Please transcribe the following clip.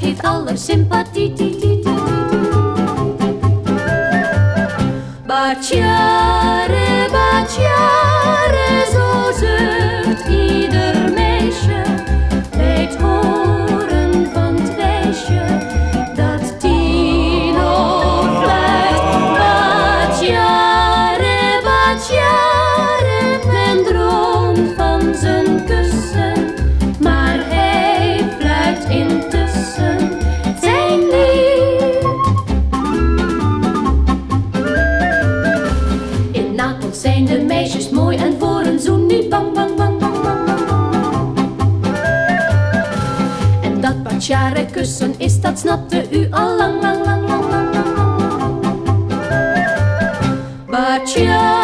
fluit heeft alle sympathie. Batjare, batjare, zo zucht ieder meisje bij het horen van het wijsje dat Tino fluit. Batjare, batjare, men droomt van zijn kussen, maar hij fluit intussen zijn lied. In Napels zijn de meisjes mooi en voor een zoen niet bang, bang, bang, bang, bang, bang. En dat batjare kussen is, dat snapte u al lang, lang, lang, lang, lang, lang. Batjare.